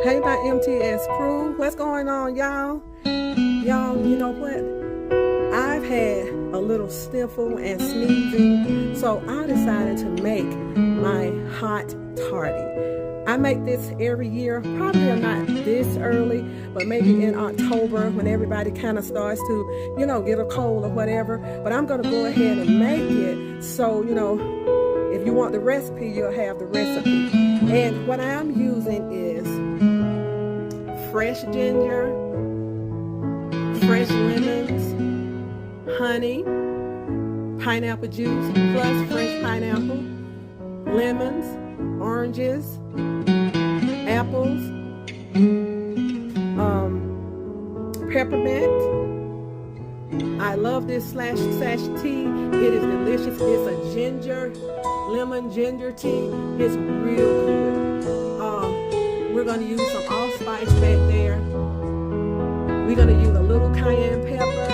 Hey, my MTS crew, what's going on, y'all? Y'all, you know what? I've had a little sniffle and sneezing, so I decided to make my hot toddy. I make this every year, probably not this early, but maybe in October when everybody kind of starts to, get a cold or whatever. But I'm going to go ahead and make it so, if you want the recipe, you'll have the recipe. And what I'm using is fresh ginger, fresh lemons, honey, pineapple juice, plus fresh pineapple, lemons, oranges, apples, peppermint. I love this slash tea. It is delicious. It's a ginger, lemon ginger tea. It's real good. We're going to use some allspice back there. We're going to use a little cayenne pepper.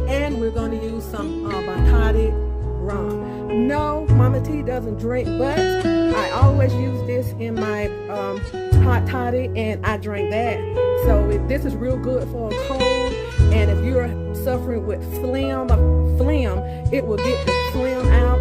And we're going to use some Bacardi rum. No, Mama T doesn't drink, but I always use this in my hot toddy, and I drink that. So this is real good for a cold. And if you're suffering with phlegm, it will get the phlegm out.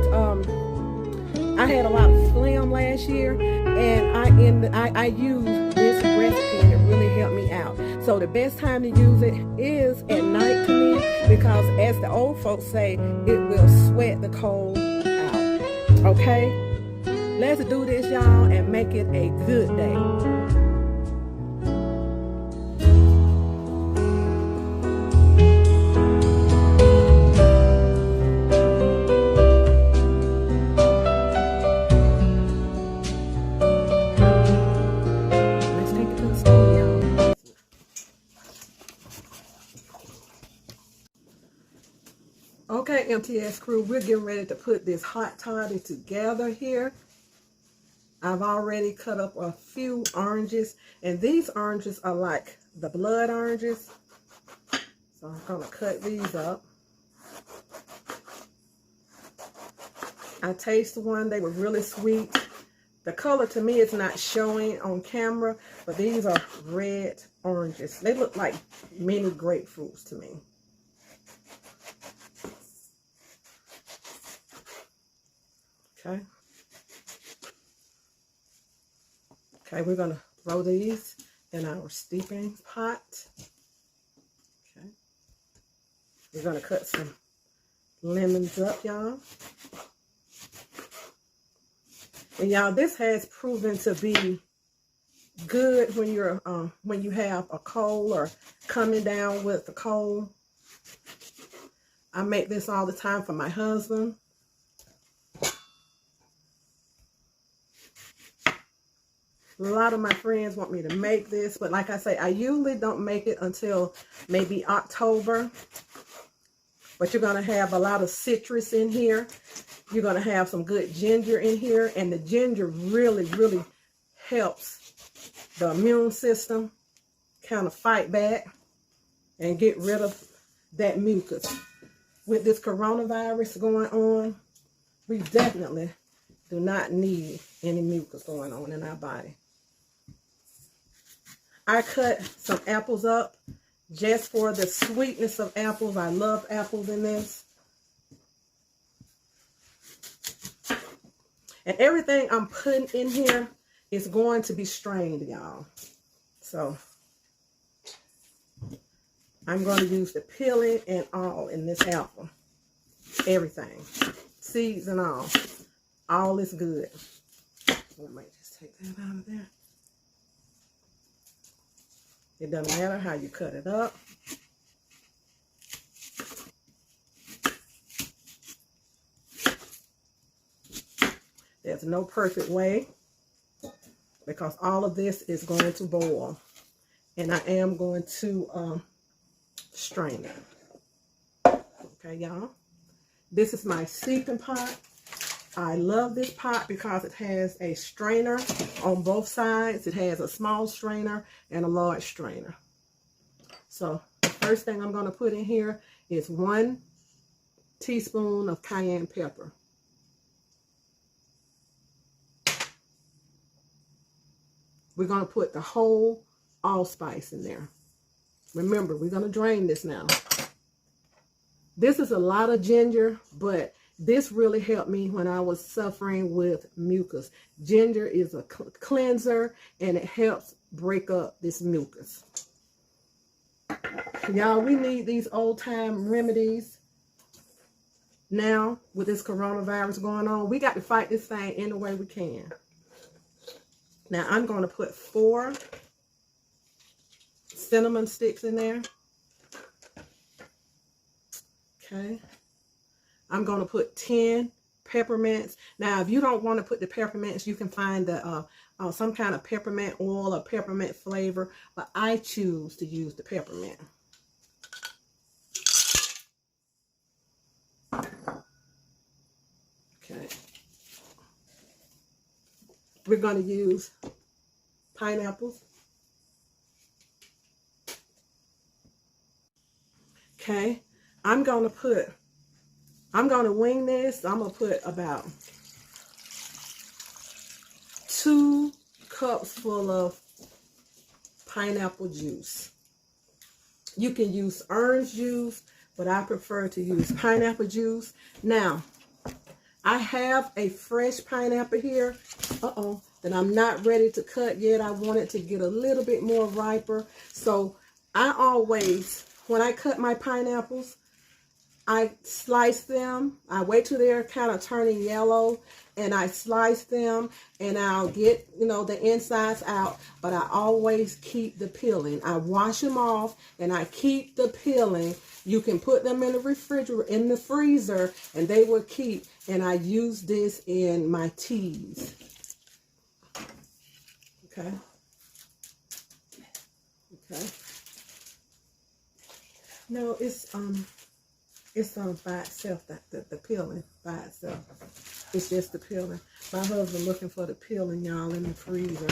I had a lot of phlegm last year, and I used this recipe, and it really helped me out. So the best time to use it is at night to me, because as the old folks say, it will sweat the cold out. Okay? Let's do this, y'all, and make it a good day. Okay, MTS crew, we're getting ready to put this hot toddy together here. I've already cut up a few oranges, and these oranges are like the blood oranges. So I'm going to cut these up. I tasted one. They were really sweet. The color to me is not showing on camera, but these are red oranges. They look like mini grapefruits to me. Okay, we're going to throw these in our steeping pot. Okay. We're going to cut some lemons up, y'all. And y'all, this has proven to be good when you're when you have a cold or coming down with a cold. I make this all the time for my husband. A lot of my friends want me to make this, but like I say, I usually don't make it until maybe October. But you're going to have a lot of citrus in here. You're going to have some good ginger in here, and the ginger really, really helps the immune system kind of fight back and get rid of that mucus. With this coronavirus going on, we definitely do not need any mucus going on in our body. I cut some apples up just for the sweetness of apples. I love apples in this. And everything I'm putting in here is going to be strained, y'all. So I'm going to use the peeling and all in this apple. Everything. Seeds and all. All is good. I might just take that out of there. It doesn't matter how you cut it up. There's no perfect way, because all of this is going to boil. And I am going to strain it. Okay, y'all. This is my steeping pot. I love this pot because it has a strainer on both sides. It has a small strainer and a large strainer. So the first thing I'm going to put in here is 1 teaspoon of cayenne pepper. we're going to put the whole allspice in there. Remember, we're going to drain this now. This is a lot of ginger, but this really helped me when I was suffering with mucus. Ginger is a cleanser, and it helps break up this mucus. Y'all, we need these old-time remedies now with this coronavirus going on. We got to fight this thing any way we can. Now, I'm going to put 4 cinnamon sticks in there. Okay. I'm going to put 10 peppermints. Now, if you don't want to put the peppermints, you can find the some kind of peppermint oil or peppermint flavor, but I choose to use the peppermint. Okay. We're going to use pineapples. Okay. I'm going to wing this. I'm going to put about 2 cups full of pineapple juice. You can use orange juice, but I prefer to use pineapple juice. Now, I have a fresh pineapple here. That I'm not ready to cut yet. I want it to get a little bit more riper. So I always, when I cut my pineapples, I slice them. I wait till they're kind of turning yellow, and I slice them, and I'll get, you know, the insides out, but I always keep the peeling. I wash them off, and I keep the peeling. You can put them in the refrigerator, in the freezer, and they will keep, and I use this in my teas. Okay. Okay. No, it's by itself, the peeling by itself. It's just the peeling. My husband looking for the peeling, y'all, in the freezer.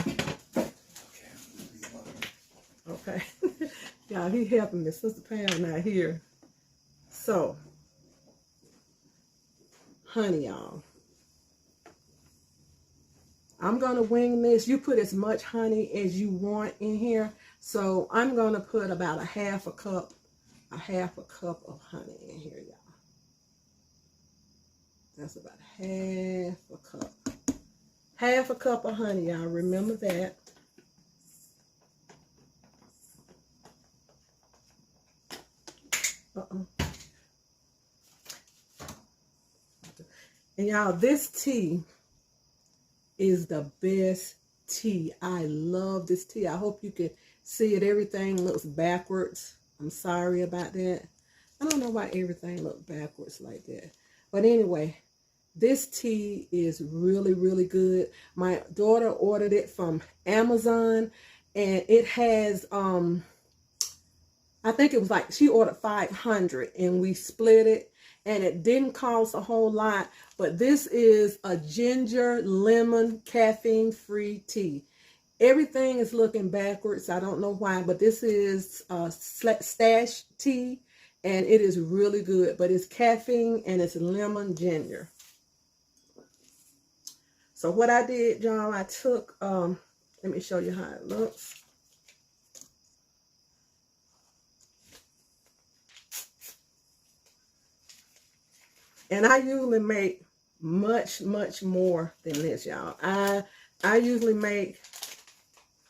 Okay. Y'all, he helping me. Sister Pam not here. So, honey, y'all. I'm going to wing this. You put as much honey as you want in here. So, I'm going to put about a half a cup of honey in here, y'all. That's about half a cup. Half a cup of honey, y'all. Remember that. And y'all, this tea is the best tea. I love this tea. I hope you can see it. Everything looks backwards. I'm sorry about that. I don't know why everything looks backwards like that. But anyway, this tea is really, really good. My daughter ordered it from Amazon, and it has, I think it was like, she ordered 500, and we split it, and it didn't cost a whole lot. But this is a ginger lemon caffeine-free tea. Everything is looking backwards. I don't know why, but this is stash tea, and it is really good. But it's caffeine, and it's lemon ginger. So what I did, y'all, I took, let me show you how it looks. And I usually make much, much more than this, y'all. I usually make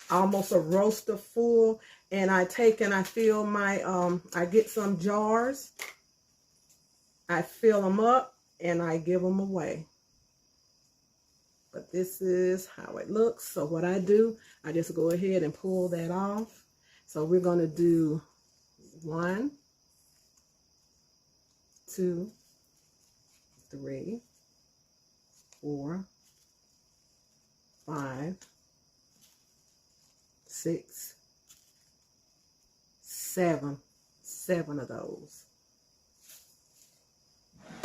almost a roaster full, and I take and I fill my, I get some jars, I fill them up, and I give them away. But this is how it looks. So what I do, I just go ahead and pull that off. So we're going to do 1, 2, 3, 4, 5, 6, 7. 7 of those.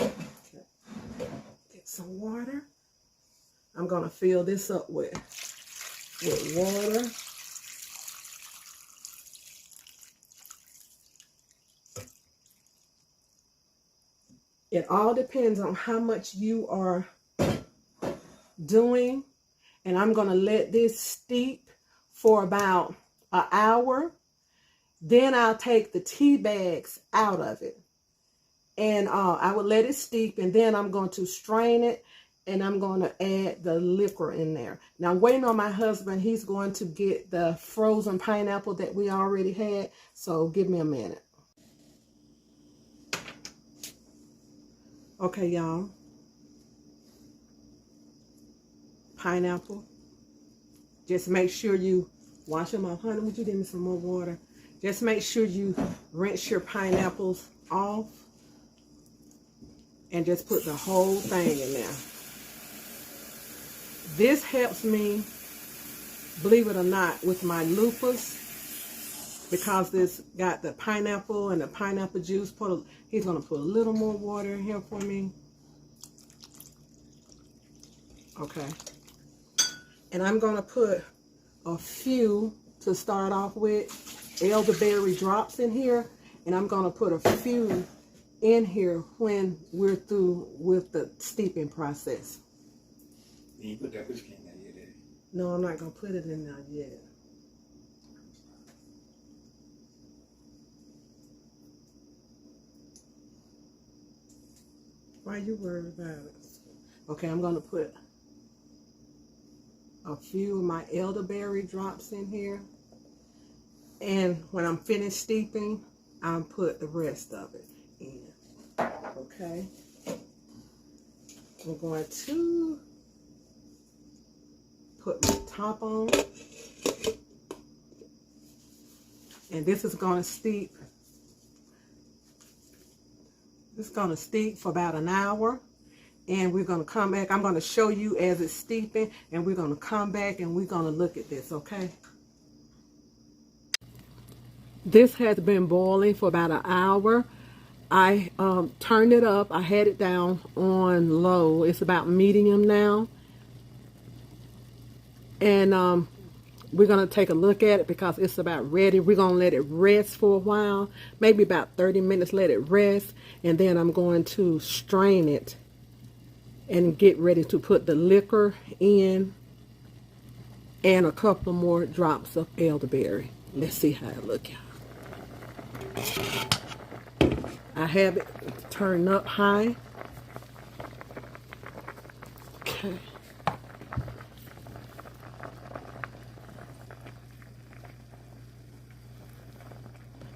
Okay. Get some water. I'm going to fill this up with water. It all depends on how much you are doing. And I'm going to let this steep for about an hour. Then I'll take the tea bags out of it. And I would let it steep, and then I'm going to strain it, and I'm going to add the liquor in there. Now, I'm waiting on my husband. He's going to get the frozen pineapple that we already had, so give me a minute. Okay, y'all. Pineapple. Just make sure you wash them off. Honey, would you give me some more water? Just make sure you rinse your pineapples off. And just put the whole thing in there. This helps me, believe it or not, with my lupus, because this got the pineapple and the pineapple juice. He's going to put a little more water in here for me. Okay. And I'm going to put a few to start off with elderberry drops in here. And I'm going to put a few in here when we're through with the steeping process. You put that whiskey in there yet, Eddie? No, I'm not going to put it in there yet. Why are you worried about it? Okay, I'm going to put a few of my elderberry drops in here. And when I'm finished steeping, I'll put the rest of it in. Okay, I'm going to put my top on, and this is going to steep. This is going to steep for about an hour, and we're going to come back. I'm going to show you as it's steeping, and we're going to come back and we're going to look at this. Okay. This has been boiling for about an hour. I turned it up. I had it down on low. It's about medium now. And we're going to take a look at it because it's about ready. We're going to let it rest for a while, maybe about 30 minutes, let it rest. And then I'm going to strain it and get ready to put the liquor in and a couple more drops of elderberry. Let's see how it looks, y'all. I have it turned up high. Okay.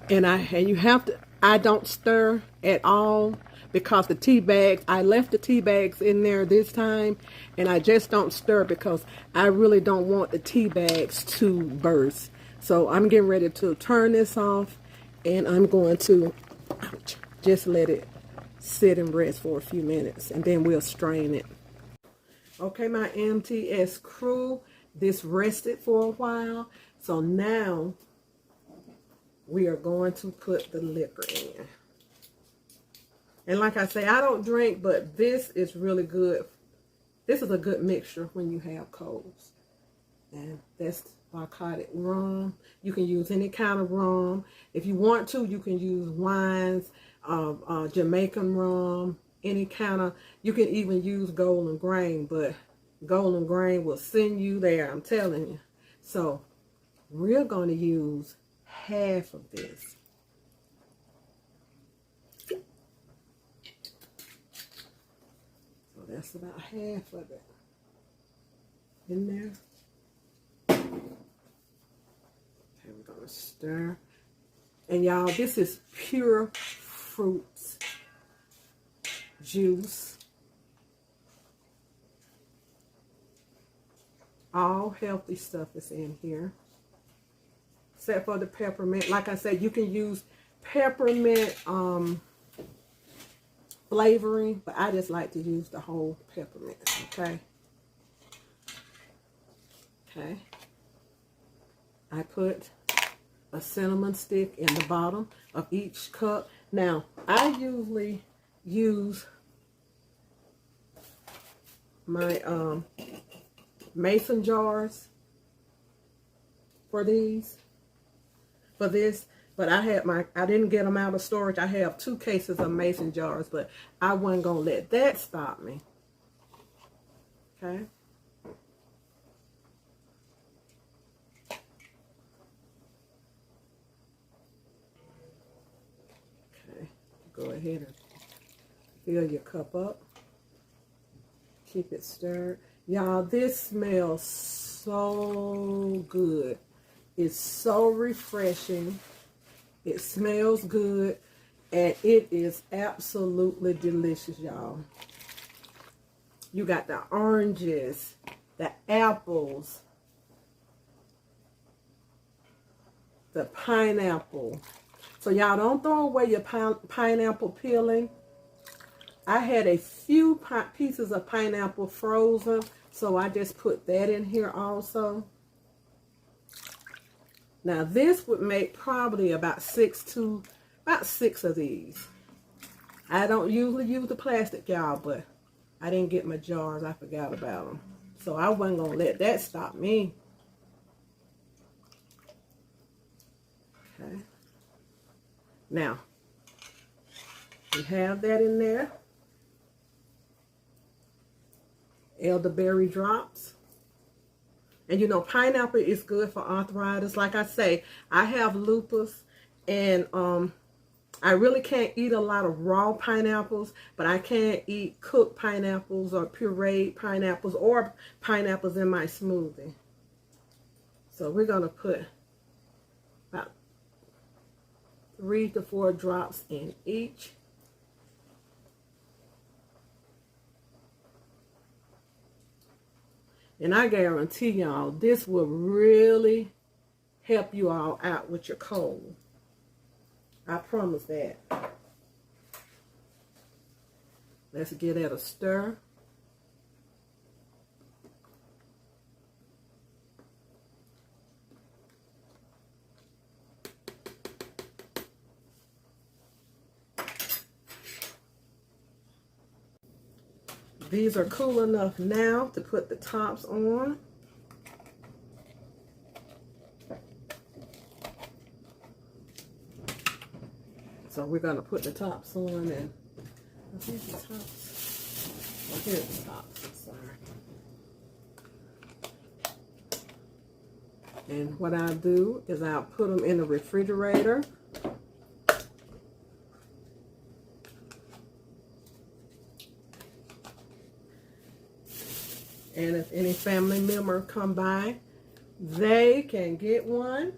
And you have to, I don't stir at all because the tea bags, I left the tea bags in there this time, and I just don't stir because I really don't want the tea bags to burst. So I'm getting ready to turn this off, and I'm going to just let it sit and rest for a few minutes, and then we'll strain it. Okay, my MTS crew, this rested for a while, so now we are going to put the liquor in. And like I say, I don't drink, but this is really good. This is a good mixture when you have colds. And that's narcotic rum. You can use any kind of rum. If you want to, you can use wines, Jamaican rum, any kind of, you can even use golden grain, but golden grain will send you there, I'm telling you. So we're going to use half of this. So that's about half of it in there. Okay, we're going to stir. And y'all, this is pure fruit juice. All healthy stuff is in here. Except for the peppermint. Like I said, you can use peppermint flavoring, but I just like to use the whole peppermint, okay? Okay. I put a cinnamon stick in the bottom of each cup. Now, I usually use my mason jars for this, but I didn't get them out of storage. I have 2 cases of mason jars, but I wasn't gonna let that stop me. Okay. go ahead and fill your cup up. Keep it stirred. Y'all, this smells so good. It's so refreshing. It smells good. And it is absolutely delicious, y'all. You got the oranges, the apples, the pineapple. So y'all don't throw away your pineapple peeling. I had a few pieces of pineapple frozen, so I just put that in here also. Now this would make probably about six of these. I don't usually use the plastic, y'all, but I didn't get my jars. I forgot about them. So I wasn't going to let that stop me. Okay. Now, we have that in there. Elderberry drops. And you know, pineapple is good for arthritis. Like I say, I have lupus, and I really can't eat a lot of raw pineapples, but I can eat cooked pineapples or pureed pineapples or pineapples in my smoothie. So we're going to put about 3 to 4 drops in each. And I guarantee y'all, this will really help you all out with your cold. I promise that. Let's give that a stir. These are cool enough now to put the tops on. So we're going to put the tops on, and here's the tops. Oh, here's the tops. Sorry. And what I'll do is I'll put them in the refrigerator. And if any family member come by, they can get one,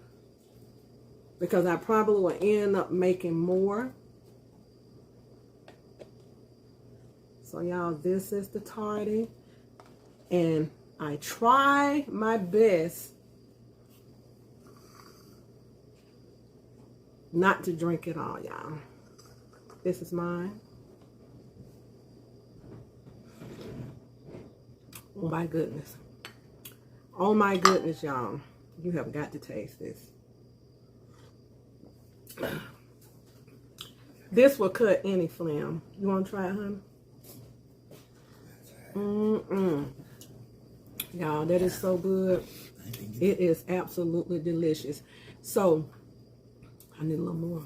because I probably will end up making more. So y'all, this is the toddy, and I try my best not to drink it all, y'all. This is mine. Oh my goodness. Oh my goodness, y'all. You have got to taste this. This will cut any phlegm. You want to try it, honey? Y'all, that is so good. It is absolutely delicious. So, I need a little more.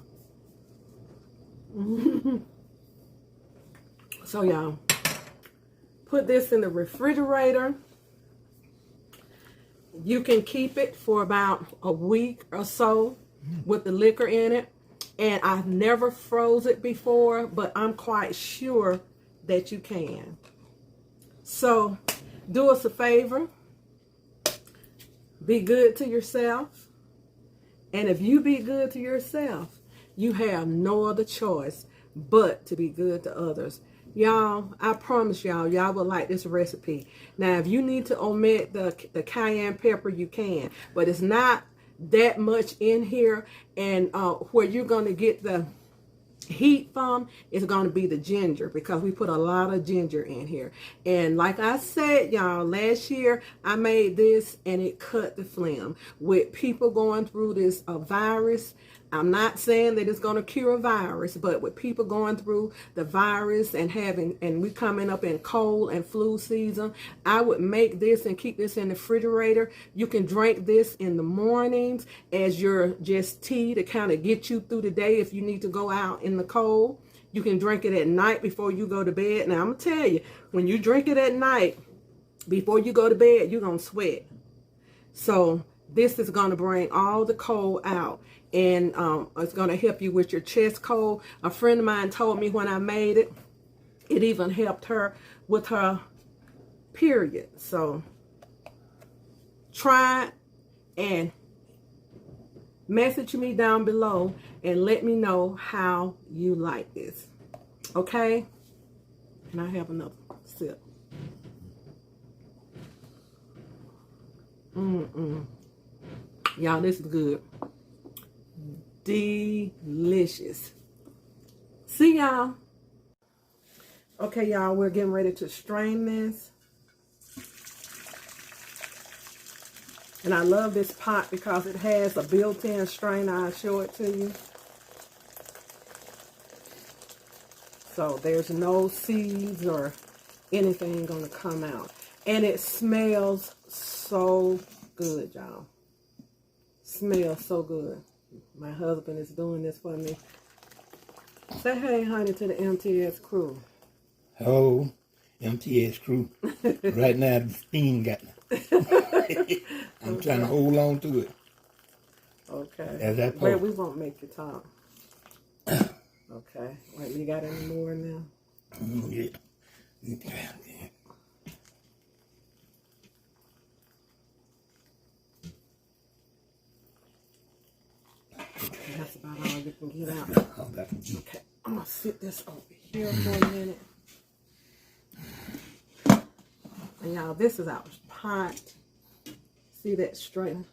So, y'all, put this in the refrigerator. You can keep it for about a week or so with the liquor in it. And I've never froze it before, but I'm quite sure that you can. So do us a favor. Be good to yourself. And if you be good to yourself, you have no other choice but to be good to others. Y'all, I promise y'all will like this recipe. Now, if you need to omit the cayenne pepper, you can. But it's not that much in here. And where you're going to get the heat from is going to be the ginger, because we put a lot of ginger in here. And like I said, y'all, last year I made this and it cut the phlegm. With people going through this virus, I'm not saying that it's going to cure a virus, but with people going through the virus and we coming up in cold and flu season, I would make this and keep this in the refrigerator. You can drink this in the mornings as your just tea to kind of get you through the day if you need to go out in the cold. You can drink it at night before you go to bed. Now, I'm going to tell you, when you drink it at night before you go to bed, you're going to sweat. So This is going to bring all the cold out, and it's going to help you with your chest cold. A friend of mine told me when I made it, it even helped her with her period. So try it and message me down below and let me know how you like this. Okay? And I have another sip. Y'all, this is good. Delicious. See y'all. Okay, y'all, we're getting ready to strain this. And I love this pot because it has a built-in strainer. I'll show it to you. So there's no seeds or anything gonna come out. And it smells so good, y'all. Smells so good. My husband is doing this for me. Say hey, honey, to the MTS crew. Oh, MTS crew. Right now, the steam got me. I'm trying to hold on to it. Okay. As I Wait, we won't make you talk. Okay. Wait, you got any more now? Yeah. That's about all you can get out. Okay, I'm gonna sit this over here for a minute. And y'all, this is our pot. See that strainer?